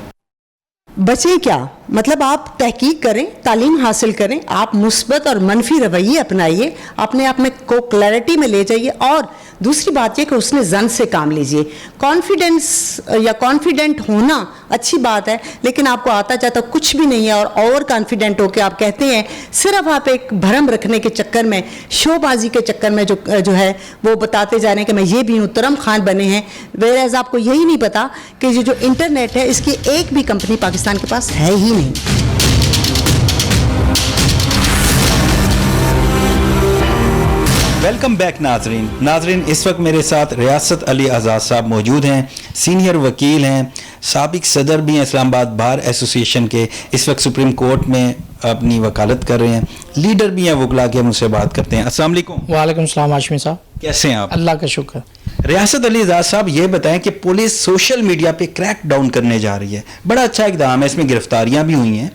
बचे क्या मतलब, आप तहकीक करें, तालीम हासिल करें, आप मुस्बत और मनफी रवैये अपनाइए, अपने आप में को क्लैरिटी में ले जाइए। और दूसरी बात यह कि उसने जन से काम लीजिए। कॉन्फिडेंस या कॉन्फिडेंट होना अच्छी बात है, लेकिन आपको आता जाता कुछ भी नहीं है और ओवर कॉन्फिडेंट होकर आप कहते हैं, सिर्फ आप एक भरम रखने के चक्कर में, शोबाजी के चक्कर में जो है वो बताते जा रहे हैं कि मैं ये भी हूँ, तुरम खान बने हैं। वेराज आपको यही नहीं पता कि ये जो इंटरनेट है इसकी एक भी कंपनी पाकिस्तान के पास है ही नहीं। वेलकम बैक नाजरीन, इस वक्त मेरे साथ रियासत अली आज़ाद साहब मौजूद हैं, सीनियर वकील हैं, साबिक सदर भी हैं इस्लामाबाद बार एसोसिएशन के, इस वक्त सुप्रीम कोर्ट में अपनी वकालत कर रहे हैं, लीडर भी हैं वकला के। हम उनसे बात करते हैं। अस्सलाम वालेकुम। वालेकुम सलाम हाशमी साहब, कैसे हैं आप? अल्लाह का शुक्र। रियासत अली आज़ाद साहब ये बताएं कि पुलिस सोशल मीडिया पे क्रैक डाउन करने जा रही है, बड़ा अच्छा इकदाम है, इसमें गिरफ्तारियां भी हुई हैं,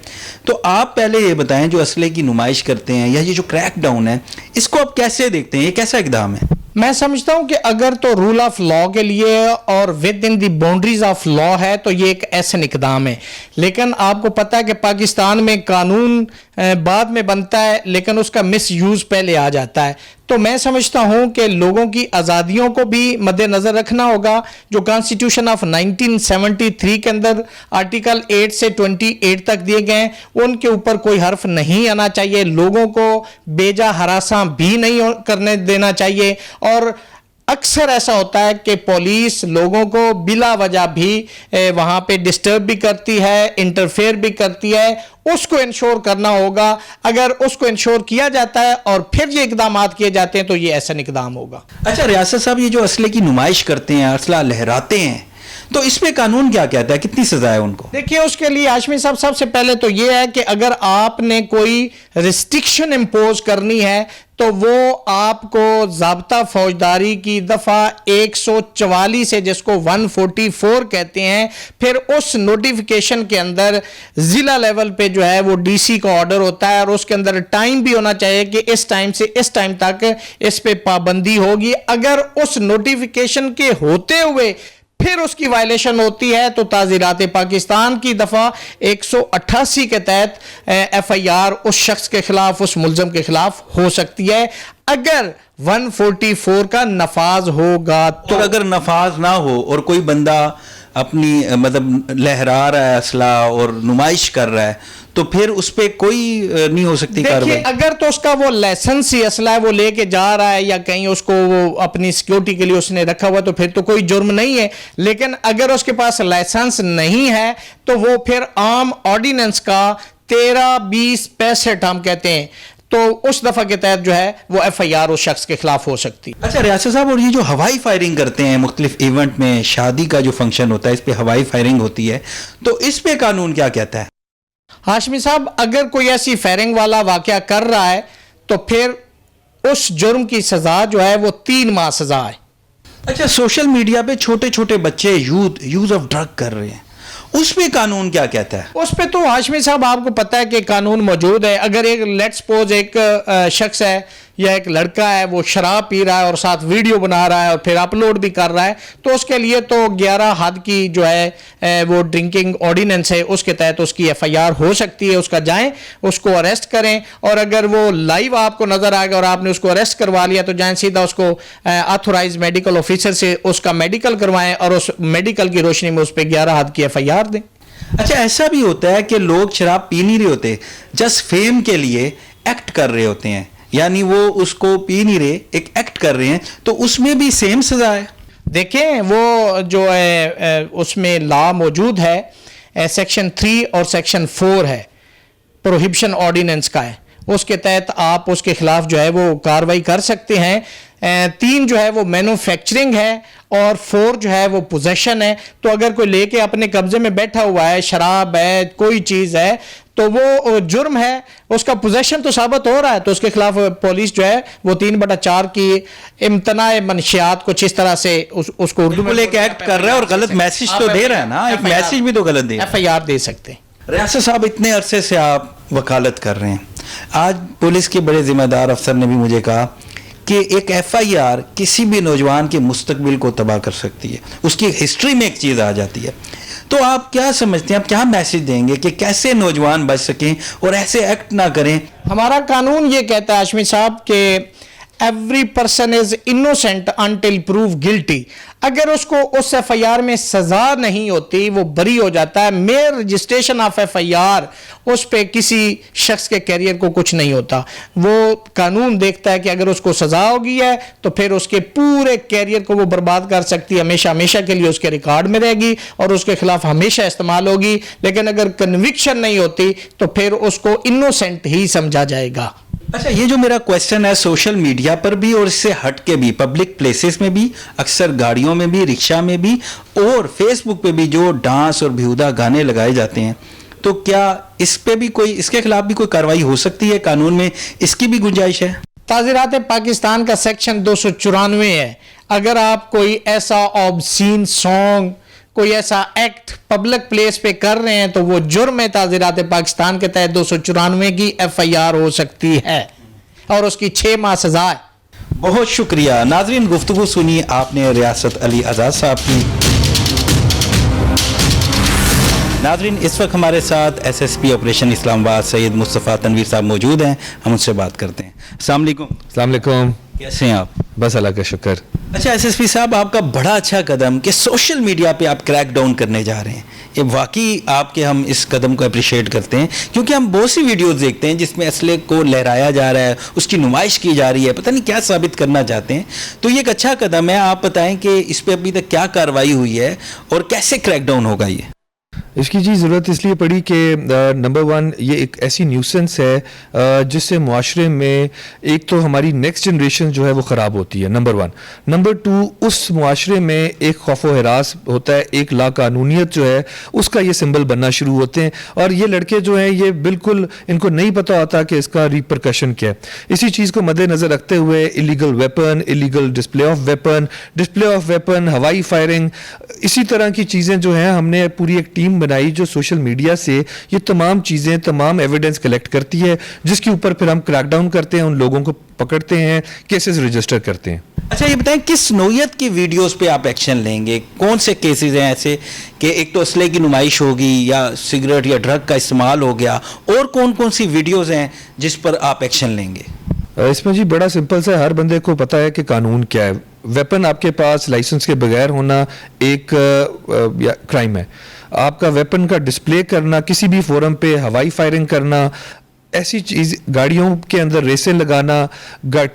तो आप पहले ये बताएं जो असले की नुमाइश करते हैं या ये जो क्रैक डाउन है, इसको आप कैसे देखते हैं, ये कैसा इकदाम है? मैं समझता हूं कि अगर तो रूल ऑफ लॉ के लिए और with in the boundaries of law है तो ये एक ऐसा इकदाम है, लेकिन आपको पता है कि पाकिस्तान में कानून بعد میں بنتا ہے لیکن اس کا مس یوز پہلے آ جاتا ہے. تو میں سمجھتا ہوں کہ لوگوں کی آزادیوں کو بھی مد نظر رکھنا ہوگا. جو کانسٹیٹیوشن آف 1973 کے اندر آرٹیکل 8 سے 28 تک دیے گئے ہیں ان کے اوپر کوئی حرف نہیں آنا چاہیے. لوگوں کو بیجا ہراساں بھی نہیں کرنے دینا چاہیے. اور اکثر ایسا ہوتا ہے کہ پولیس لوگوں کو بلا وجہ بھی وہاں پہ ڈسٹرب بھی کرتی ہے, انٹرفیئر بھی کرتی ہے. اس کو انشور کرنا ہوگا. اگر اس کو انشور کیا جاتا ہے اور پھر یہ اقدامات کیے جاتے ہیں تو یہ ایسا اقدام ہوگا. اچھا ریاست صاحب, یہ جو اسلحے کی نمائش کرتے ہیں, اسلحہ لہراتے ہیں, تو اس پہ قانون کیا کہتا ہے, کتنی سزا ہے ان کو؟ دیکھیے اس کے لیے ہاشمی صاحب سب سے پہلے تو یہ ہے کہ اگر آپ نے کوئی ریسٹرکشن امپوز کرنی ہے تو وہ آپ کو ضابطہ فوجداری کی دفعہ 144 ہے جس کو 144 کہتے ہیں. پھر اس نوٹیفیکیشن کے اندر ضلع لیول پہ جو ہے وہ ڈی سی کا آرڈر ہوتا ہے اور اس کے اندر ٹائم بھی ہونا چاہیے کہ اس ٹائم سے اس ٹائم تک اس پہ پابندی ہوگی. اگر اس نوٹیفیکیشن کے ہوتے ہوئے پھر اس کی وائلیشن ہوتی ہے تو تعزیرات پاکستان کی دفعہ 188 کے تحت ایف آئی آر اس شخص کے خلاف, اس ملزم کے خلاف ہو سکتی ہے اگر 144 کا نفاذ ہوگا. تو اگر نفاذ نہ ہو اور کوئی بندہ اپنی مطلب لہرا رہا ہے اسلحہ اور نمائش کر رہا ہے تو پھر اس پہ کوئی نہیں ہو سکتی کارروائی؟ دیکھیے اگر تو اس کا وہ لائسنسی اسلحہ ہے وہ لے کے جا رہا ہے یا کہیں اس کو وہ اپنی سیکیورٹی کے لیے اس نے رکھا ہوا تو پھر تو کوئی جرم نہیں ہے. لیکن اگر اس کے پاس لائسنس نہیں ہے تو وہ پھر عام آرڈیننس کا 13-20-65 ہم کہتے ہیں تو اس دفعہ کے تحت جو ہے وہ ایف آئی آر اس شخص کے خلاف ہو سکتی. اچھا ریاست صاحب, اور یہ جو ہوائی فائرنگ کرتے ہیں مختلف ایونٹ میں, شادی کا جو فنکشن ہوتا ہے اس پہ ہوائی فائرنگ ہوتی ہے, تو اس پہ قانون کیا کہتا ہے؟ ہاشمی صاحب اگر کوئی ایسی فائرنگ والا واقعہ کر رہا ہے تو پھر اس جرم کی سزا جو ہے وہ 3 ماہ سزا ہے. اچھا, سوشل میڈیا پہ چھوٹے چھوٹے بچے یوز آف ڈرگ کر رہے ہیں, اس پہ قانون کیا کہتا ہے؟ اس پہ تو ہاشمی صاحب آپ کو پتہ ہے کہ قانون موجود ہے. اگر ایک لیٹ سپوز ایک شخص ہے یا ایک لڑکا ہے وہ شراب پی رہا ہے اور ساتھ ویڈیو بنا رہا ہے اور پھر اپلوڈ بھی کر رہا ہے تو اس کے لیے تو 11 حد کی جو ہے وہ ڈرنکنگ آرڈیننس ہے اس کے تحت اس کی ایف آئی آر ہو سکتی ہے. اس کا جائیں اس کو اریسٹ کریں اور اگر وہ لائیو آپ کو نظر آئے گا اور آپ نے اس کو اریسٹ کروا لیا تو جائیں سیدھا اس کو آتھورائز میڈیکل آفیسر سے اس کا میڈیکل کروائیں اور اس میڈیکل کی روشنی میں اس پہ 11 حد کی ایف آئی آر دیں. اچھا, ایسا بھی ہوتا ہے کہ لوگ شراب پی نہیں رہے ہوتے, جسٹ فیم کے لیے ایکٹ کر رہے ہوتے ہیں, یعنی وہ اس کو پی نہیں رہے, ایک ایکٹ کر رہے ہیں, تو اس میں بھی سیم سزا ہے؟ دیکھیں وہ جو ہے اس میں لا موجود ہے, سیکشن 3 اور سیکشن 4 ہے, پروہیبشن آرڈیننس کا ہے, اس کے تحت آپ اس کے خلاف جو ہے وہ کاروائی کر سکتے ہیں. 3 جو ہے وہ مینوفیکچرنگ ہے اور 4 جو ہے وہ پوزیشن ہے. تو اگر کوئی لے کے اپنے قبضے میں بیٹھا ہوا ہے, شراب ہے, کوئی چیز ہے, تو وہ جرم ہے, اس کا پوزیشن تو ثابت ہو رہا ہے تو اس کے خلاف پولیس جو ہے وہ 3/4 کی امتناع منشیات کچھ اس طرح سے اس کو اردو میں لے کے ایکٹ کر رہا ہے اور غلط میسج تو دے رہا ہے نا, ایک میسج بھی تو غلط دے رہا ہے. ایف آئی آر دے سکتے ہیں. ریاست صاحب اتنے عرصے سے آپ وکالت کر رہے ہیں, آج پولیس کے بڑے ذمہ دار افسر نے بھی مجھے کہا کہ ایک ایف آئی آر کسی بھی نوجوان کے مستقبل کو تباہ کر سکتی ہے, اس کی ہسٹری میں ایک چیز آ جاتی ہے. تو آپ کیا سمجھتے ہیں, آپ کیا میسج دیں گے کہ کیسے نوجوان بچ سکیں اور ایسے ایکٹ نہ کریں؟ ہمارا قانون یہ کہتا ہے ہاشمی صاحب کہ every person is innocent until prove guilty. اگر اس کو اس ایف آئی آر میں سزا نہیں ہوتی وہ بری ہو جاتا ہے. Mere registration of F I R اس پہ کسی شخص کے کیریئر کو کچھ نہیں ہوتا. وہ قانون دیکھتا ہے کہ اگر اس کو سزا ہوگی ہے تو پھر اس کے پورے کیریئر کو وہ برباد کر سکتی ہے, ہمیشہ ہمیشہ کے لیے اس کے ریکارڈ میں رہے گی اور اس کے خلاف ہمیشہ استعمال ہوگی. لیکن اگر کنوکشن نہیں ہوتی تو پھر اس کو انوسینٹ ہی سمجھا جائے گا. اچھا, یہ جو میرا کویسچن ہے سوشل میڈیا پر بھی اور اس سے ہٹ کے بھی, پبلک پلیسز میں بھی, اکثر گاڑیوں میں بھی, رکشہ میں بھی اور فیس بک پہ بھی جو ڈانس اور بیہودہ گانے لگائے جاتے ہیں, تو کیا اس پہ بھی کوئی, اس کے خلاف بھی کوئی کارروائی ہو سکتی ہے؟ قانون میں اس کی بھی گنجائش ہے؟ تعزیرات پاکستان کا سیکشن 294 ہے. اگر آپ کوئی ایسا آبسین سانگ, کوئی ایسا ایکٹ پبلک پلیس پہ کر رہے ہیں تو وہ جرم ہے. تعزیرات پاکستان کے تحت 294 کی ایف آئی آر ہو سکتی ہے اور اس کی 6 ماہ سزا ہے. بہت شکریہ ناظرین, گفتگو سنی آپ نے ریاست علی آزاد صاحب کی. नाज़रीन, इस वक्त हमारे साथ एसएसपी ऑपरेशन इस्लामाबाद सैयद मुस्तफ़ा तनवीर साहब मौजूद हैं। हम उनसे बात करते हैं। अस्सलाम वालेकुम। अस्सलाम वालेकुम। कैसे हैं आप? बस अल्लाह का शुक्र। अच्छा एसएसपी साहब, आपका बड़ा अच्छा कदम कि सोशल मीडिया पे आप क्रैक डाउन करने जा रहे हैं, ये वाकई आपके हम इस कदम को अप्रिशिएट करते हैं, क्योंकि हम बहुत सी वीडियोस देखते हैं जिसमें असले को लहराया जा रहा है, उसकी नुमाइश की जा रही है, पता नहीं क्या साबित करना चाहते हैं। तो ये एक अच्छा कदम है। आप बताएं कि इस पे अभी तक क्या कार्रवाई हुई है और कैसे क्रैक डाउन होगा ये? इसकी जी ज़रूरत इसलिए पड़ी कि नंबर वन, ये एक ऐसी न्यूसेंस है जिससे मुआशरे में एक तो हमारी नेक्स्ट जनरेशन जो है वो ख़राब होती है, नंबर वन। नंबर टू, उस मुआशरे में एक खौफ व हरास होता है, एक लाकानूनियत जो है उसका ये सिंबल बनना शुरू होते हैं, और ये लड़के जो हैं ये बिल्कुल इनको नहीं पता होता कि इसका रिपरकशन क्या है। इसी चीज़ को मद्देनज़र रखते हुए illegal weapon, illegal display of weapon, हवाई फायरिंग, इसी तरह की चीज़ें जो हैं हमने पूरी एक टीम बनाई जो सोशल मीडिया से ये तमाम चीज़ें, तमाम एविडेंस कलेक्ट करती है, जिसके ऊपर फिर हम क्रैकडाउन करते हैं, उन लोगों को पकड़ते हैं, केसेस रजिस्टर करते हैं। अच्छा ये बताएं, किस नौयत की वीडियोस पे आप एक्शन लेंगे? कौन से केसेस हैं ऐसे कि एक तो असले की नुमाइश होगी या सिगरेट या ड्रग का इस्तेमाल हो गया, और कौन कौन सी वीडियोस हैं जिस पर आप एक्शन लेंगे? इसमें जी बड़ा सिंपल सा, हर बंदे को पता है कि कानून क्या है। वेपन आपके पास लाइसेंस के बगैर होना एक क्राइम है। आपका वेपन का डिस्प्ले करना, किसी भी फोरम पे हवाई फायरिंग करना, ऐसी चीज़, गाड़ियों के अंदर रेसें लगाना,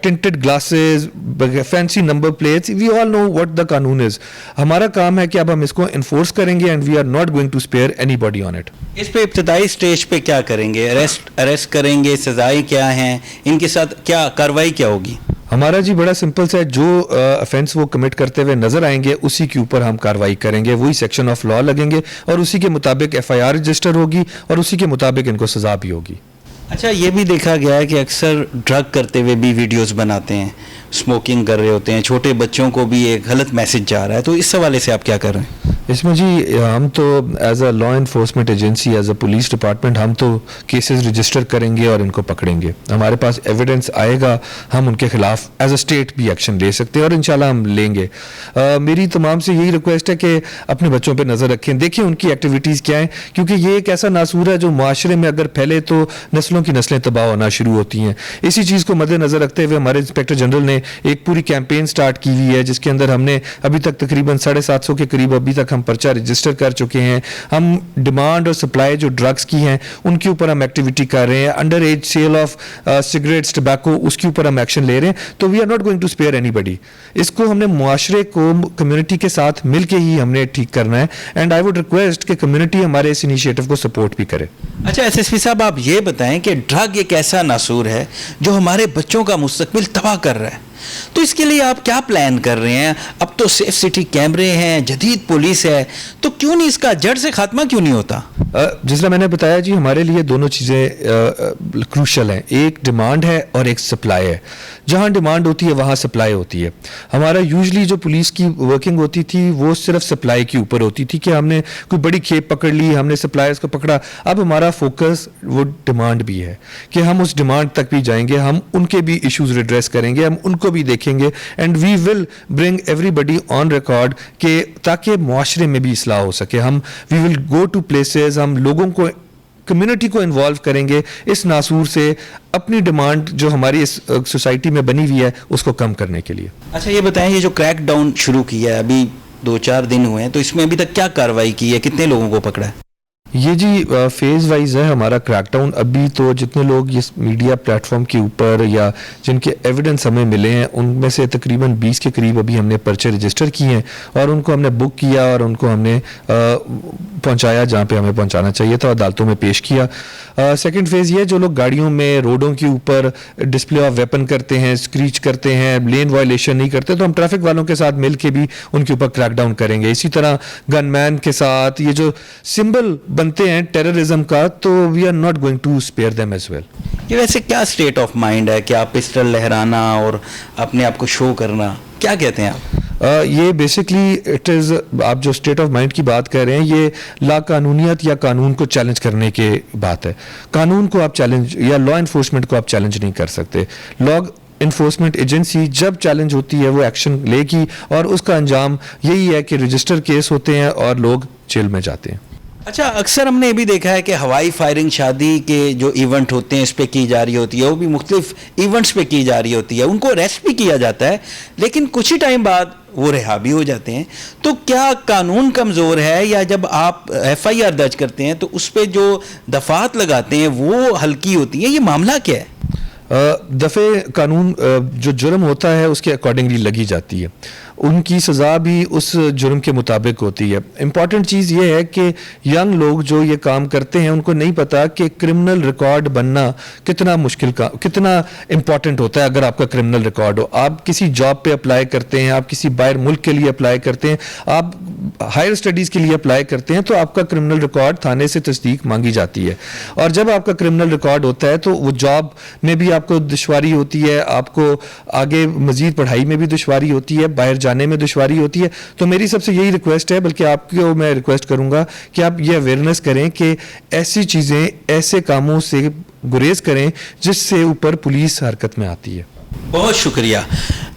tinted glasses, fancy number plates, we all know what the कानून इज। हमारा काम है कि अब हम इसको इन्फोर्स करेंगे and we are not going to spare anybody on it. इस पे इब्तदाई स्टेज पे क्या करेंगे? अरेस्ट करेंगे? सजाएं क्या हैं? इनके साथ क्या कार्रवाई क्या होगी? हमारा जी बड़ा सिंपल सा है, जो ऑफेंस वो कमिट करते हुए नजर आएंगे उसी के ऊपर हम कार्रवाई करेंगे, वही सेक्शन ऑफ लॉ लगेंगे और उसी के मुताबिक एफआईआर रजिस्टर होगी और उसी के मुताबिक इनको सजा भी होगी। अच्छा ये भी देखा गया है कि अक्सर ड्रग करते हुए भी वीडियोस बनाते हैं, स्मोकिंग कर रहे होते हैं, छोटे बच्चों को भी एक गलत मैसेज जा रहा है, तो इस हवाले से आप क्या कर रहे हैं? इसमें जी हम तो as a law enforcement agency, as a police department, हम तो केसेस रजिस्टर करेंगे और इनको पकड़ेंगे। हमारे पास एविडेंस आएगा, हम उनके खिलाफ एज अ स्टेट भी एक्शन ले सकते हैं और इंशाल्लाह हम लेंगे। मेरी तमाम से यही रिक्वेस्ट है कि अपने बच्चों पे नज़र रखें, देखें उनकी एक्टिविटीज़ क्या हैं, क्योंकि ये एक ऐसा नासूर है जो माशरे में अगर फैले तो नस्लों की नस्लें तबाह होना शुरू होती हैं। इसी चीज़ को मद्देनज़र रखते हुए हमारे इंस्पेक्टर जनरल ने एक पूरी कैंपेन स्टार्ट की हुई है, जिसके अंदर हमने अभी तक तकरीबन 750 के करीब अभी तक हम पर्चा रजिस्टर कर चुके हैं। हम डिमांड और सप्लाई जो ड्रग्स की हैं उनके ऊपर हम एक्टिविटी कर रहे हैं। Under age sale of cigarettes, tobacco, उसके ऊपर हम एक्शन ले रहे हैं। तो we are not going to spare anybody. इसको हमने मुआशरे को, कम्युनिटी के साथ मिल के ही हमने ठीक करना है, एंड आई वुड रिक्वेस्ट कि कम्युनिटी हमारे इस इनिशिएटिव को सपोर्ट भी करे। अच्छा एसएसपी साहब, आप ये बताएं कि ड्रग एक ऐसा नासूर है जो हमारे बच्चों का मुस्तकबिल तबाह कर रहा है, तो इसके लिए आप क्या प्लान कर रहे हैं? अब तो सेफ सिटी कैमरे हैं, जदीद पुलिस है, तो क्यों नहीं इसका जड़ से खात्मा क्यों नहीं होता? जिस तरह मैंने बताया जी, हमारे लिए दोनों चीज़ें क्रूशल हैं, एक डिमांड है और एक सप्लाई है। जहाँ डिमांड होती है वहाँ सप्लाई होती है। हमारा यूजली जो पुलिस की वर्किंग होती थी वो सिर्फ सप्लाई के ऊपर होती थी कि हमने कोई बड़ी खेप पकड़ ली, हमने सप्लायर्स को पकड़ा। अब हमारा फोकस वो डिमांड भी है कि हम उस डिमांड तक भी जाएंगे, हम उनके भी इश्यूज एड्रेस करेंगे, हम उनको भी देखेंगे, and we will bring everybody on record के ताकि मुआशरे में भी इस्लाह हो सके। हम we will go to places, हम लोगों को, कम्युनिटी को इन्वॉल्व करेंगे इस नासूर से, अपनी डिमांड जो हमारी इस सोसाइटी में बनी हुई है उसको कम करने के लिए। अच्छा ये बताएं, ये जो क्रैक डाउन शुरू किया है, अभी 2-4 दिन हुए हैं, तो इसमें अभी तक क्या कार्रवाई की है, कितने लोगों को पकड़ा है? ये जी फेज वाइज है हमारा क्रैकडाउन। अभी तो जितने लोग इस मीडिया प्लेटफॉर्म के ऊपर या जिनके एविडेंस हमें मिले हैं उनमें से तकरीबन 20 के करीब अभी हमने पर्चे रजिस्टर किए हैं और उनको हमने बुक किया और उनको हमने पहुंचाया जहां पे हमें पहुंचाना चाहिए था, अदालतों में पेश किया। सेकंड फेज ये जो लोग गाड़ियों में, रोडों के ऊपर डिस्प्ले ऑफ वेपन करते हैं, स्क्रीच करते हैं, लेन वायलेशन नहीं करते, तो हम ट्रैफिक वालों के साथ मिल के भी उनके ऊपर क्रैकडाउन करेंगे। इसी तरह गनमैन के साथ ये जो सिंबल बनते हैं टेररिज्म का, तो we are not going to spare them as well. ये वैसे क्या स्टेट ऑफ माइंड है कि आप पिस्टल लहराना और अपने आप को शो करना, क्या कहते हैं आप? ये बेसिकली इट इज़, आप जो स्टेट ऑफ माइंड की बात कर रहे हैं, ये लाकानूनियत या कानून को चैलेंज करने की बात है। कानून को आप चैलेंज या लॉ इन्फोर्समेंट को आप चैलेंज नहीं कर सकते। लॉ इन्फोर्समेंट एजेंसी जब चैलेंज होती है वो एक्शन लेगी और उसका अंजाम यही है कि रजिस्टर केस होते हैं और लोग जेल में जाते हैं। अच्छा, अक्सर हमने ये भी देखा है कि हवाई फायरिंग शादी के जो इवेंट होते हैं इस पे की जा रही होती है, वो भी मुख्तलिफ इवेंट्स पे की जा रही होती है, उनको अरेस्ट भी किया जाता है, लेकिन कुछ ही टाइम बाद वो रिहा भी हो जाते हैं। तो क्या कानून कमज़ोर है, या जब आप FIR दर्ज करते हैं तो उस पर जो दफात लगाते हैं वो हल्की होती है, ये मामला क्या है? दफ़े कानून जो जुर्म होता है उसके अकॉर्डिंगली लगी जाती है, उनकी सज़ा भी उस जुर्म के मुताबिक होती है। इम्पॉर्टेंट चीज़ ये है कि यंग लोग जो ये काम करते हैं उनको नहीं पता कि क्रिमिनल रिकॉर्ड बनना कितना मुश्किल का कितना इम्पॉर्टेंट होता है। अगर आपका क्रिमिनल रिकॉर्ड हो, आप किसी जॉब पे अप्लाई करते हैं, आप किसी बाहर मुल्क के लिए अप्लाई करते हैं, आप हायर स्टडीज़ के लिए अप्लाई करते हैं, तो आपका क्रिमिनल रिकॉर्ड थाने से तस्दीक मांगी जाती है। और जब आपका क्रिमिनल रिकॉर्ड होता है तो वो जॉब में भी आपको दुश्वारी होती है, आपको आगे मज़ीद पढ़ाई में भी दुश्वारी होती है, बाहर जाने में दुश्वारी होती है। तो मेरी सबसे यही रिक्वेस्ट है, बल्कि आपको मैं रिक्वेस्ट करूंगा कि आप ये अवेयरनेस करें कि ऐसी चीज़ें, ऐसे कामों से गुरेज करें जिससे ऊपर पुलिस हरकत में आती है। बहुत शुक्रिया।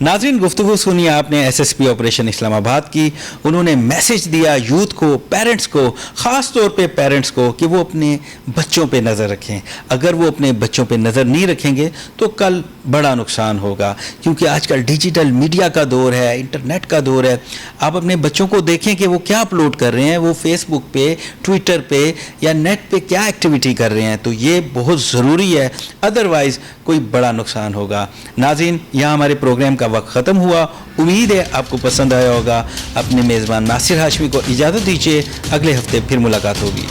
नाज़रीन, गुफ्तगू सुनिए आपने SSP ऑपरेशन इस्लामाबाद की। उन्होंने मैसेज दिया यूथ को, पेरेंट्स को, ख़ास तौर पे पेरेंट्स को कि वो अपने बच्चों पे नज़र रखें। अगर वो अपने बच्चों पे नज़र नहीं रखेंगे तो कल बड़ा नुकसान होगा, क्योंकि आजकल डिजिटल मीडिया का दौर है, इंटरनेट का दौर है। आप अपने बच्चों को देखें कि वो क्या अपलोड कर रहे हैं, वो फेसबुक पे, ट्विटर पे या नेट पे क्या एक्टिविटी कर रहे हैं, तो ये बहुत ज़रूरी है, अदरवाइज़ कोई बड़ा नुकसान होगा। नाज़रीन, यहाँ हमारे प्रोग्राम का वक्त ख़त्म हुआ। उम्मीद है आपको पसंद आया होगा। अपने मेज़बान नासिर हाशमी को इजाज़त दीजिए, अगले हफ्ते फिर मुलाकात होगी।